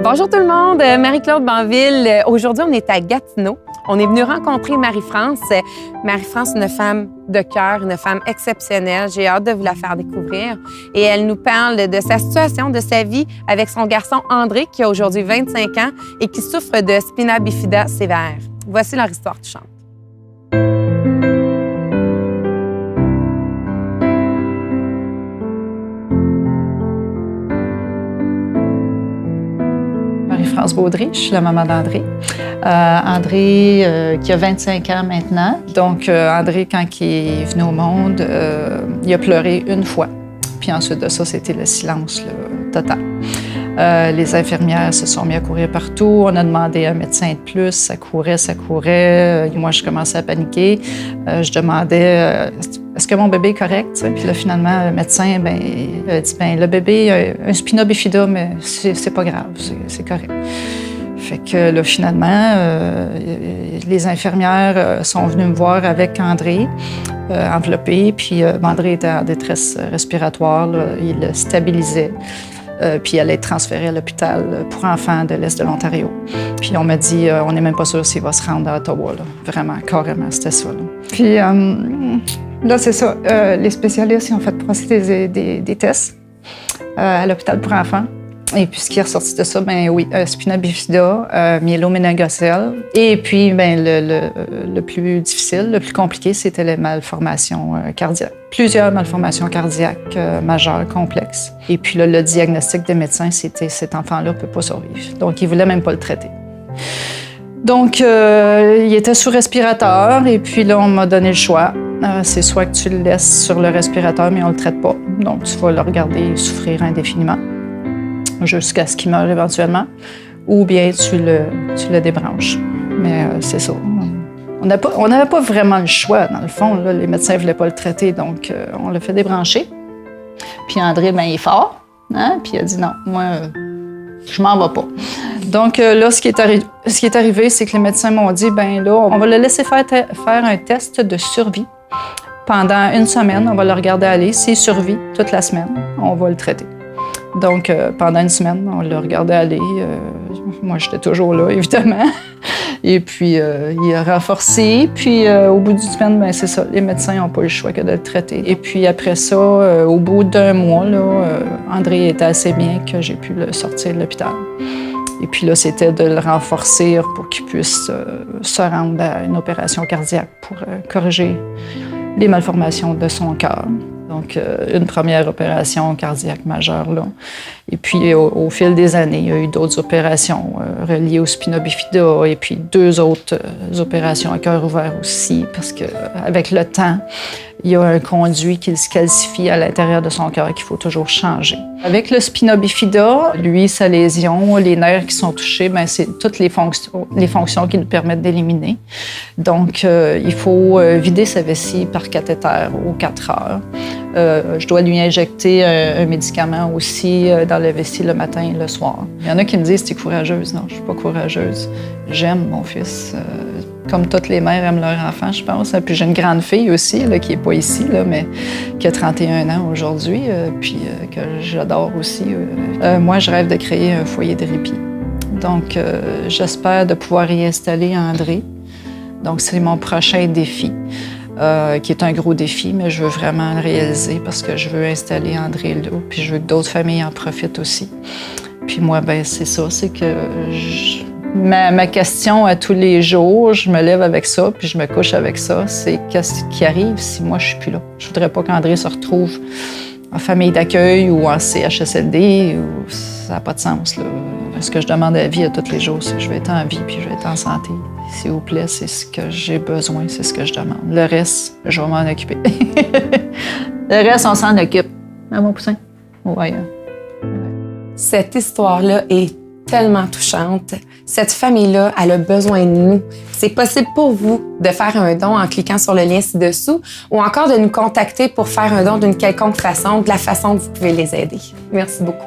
Bonjour tout le monde, Marie-Claude Banville. Aujourd'hui, on est à Gatineau. On est venu rencontrer Marie-France. Marie-France, une femme de cœur, une femme exceptionnelle. J'ai hâte de vous la faire découvrir. Et elle nous parle de sa situation, de sa vie avec son garçon André, qui a aujourd'hui 25 ans et qui souffre de spina bifida sévère. Voici leur histoire touchante. Marie-France Baudry, je suis la maman d'André. André, qui a 25 ans maintenant. Donc, André, quand il est venu au monde, il a pleuré une fois. Puis ensuite de ça, c'était le silence total. Les infirmières se sont mises à courir partout. On a demandé un médecin de plus. Ça courait. Moi, je commençais à paniquer. Je demandais est-ce que mon bébé est correct? Puis là, finalement, le médecin il a dit le bébé a un spina bifida, mais c'est pas grave, c'est correct. Fait que là, finalement, les infirmières sont venues me voir avec André, enveloppé. Puis André était en détresse respiratoire. Là, il le stabilisait. Puis elle est transférée à l'hôpital pour enfants de l'Est de l'Ontario. Puis on m'a dit, on n'est même pas sûr s'il va se rendre à Ottawa. Là. Vraiment, carrément, c'était ça. Là. Puis là, c'est ça. Les spécialistes ils ont fait passer des tests à l'hôpital pour enfants. Et puis, ce qui est ressorti de ça, spina bifida, myéloméningocèle. Et puis, le plus difficile, le plus compliqué, c'était les malformations cardiaques. Plusieurs malformations cardiaques majeures, complexes. Et puis là, le diagnostic des médecins, c'était cet enfant-là ne peut pas survivre. Donc, ils ne voulaient même pas le traiter. Donc, il était sous respirateur. Et puis là, on m'a donné le choix. C'est soit que tu le laisses sur le respirateur, mais on ne le traite pas. Donc, tu vas le regarder souffrir indéfiniment, jusqu'à ce qu'il meure éventuellement, ou bien tu le débranches. Mais c'est ça. On n'avait pas vraiment le choix, dans le fond. Là, les médecins ne voulaient pas le traiter, donc on l'a fait débrancher. Puis André, il est fort, hein? Puis il a dit non, moi, je m'en vais pas. Donc là, ce qui est arrivé, c'est que les médecins m'ont dit, là, on va le laisser faire un test de survie. Pendant une semaine, on va le regarder aller. S'il survit toute la semaine, on va le traiter. Donc, pendant une semaine, on l'a regardé aller. Moi, j'étais toujours là, évidemment. Et puis, il a renforcé. Puis, au bout d'une semaine, c'est ça. Les médecins n'ont pas eu le choix que de le traiter. Et puis, après ça, au bout d'un mois, André était assez bien que j'ai pu le sortir de l'hôpital. Et puis là, c'était de le renforcer pour qu'il puisse se rendre à une opération cardiaque pour corriger les malformations de son cœur. Donc, une première opération cardiaque majeure, là. Et puis, au fil des années, il y a eu d'autres opérations reliées au spina bifida et puis 2 autres opérations à cœur ouvert aussi, parce qu'avec le temps, il y a un conduit qui se calcifie à l'intérieur de son cœur qu'il faut toujours changer. Avec le spina bifida, lui, sa lésion, les nerfs qui sont touchés, c'est toutes les fonctions qui nous permettent d'éliminer. Donc, il faut vider sa vessie par cathéter aux 4 heures. Je dois lui injecter un médicament aussi dans la vessie le matin et le soir. Il y en a qui me disent « t'es courageuse ». Non, je suis pas courageuse. J'aime mon fils. Comme toutes les mères aiment leur enfant, je pense. Puis j'ai une grande fille aussi, là, qui n'est pas ici, là, mais qui a 31 ans aujourd'hui, puis que j'adore aussi. Moi, je rêve de créer un foyer de répit. Donc, j'espère de pouvoir y installer André. Donc, c'est mon prochain défi. Qui est un gros défi, mais je veux vraiment le réaliser parce que je veux installer André là, puis je veux que d'autres familles en profitent aussi. Puis moi, c'est ça, c'est que ma question à tous les jours, je me lève avec ça, puis je me couche avec ça, c'est qu'est-ce qui arrive si moi je suis plus là. Je voudrais pas qu'André se retrouve en famille d'accueil ou en CHSLD, ça n'a pas de sens, là. Ce que je demande à la vie à tous les jours, c'est que je vais être en vie puis je vais être en santé. S'il vous plaît, c'est ce que j'ai besoin, c'est ce que je demande. Le reste, je vais m'en occuper. Le reste, on s'en occupe. Hein, mon poussin? Oui. Cette histoire-là est tellement touchante. Cette famille-là, elle a besoin de nous. C'est possible pour vous de faire un don en cliquant sur le lien ci-dessous ou encore de nous contacter pour faire un don d'une quelconque façon, de la façon que vous pouvez les aider. Merci beaucoup.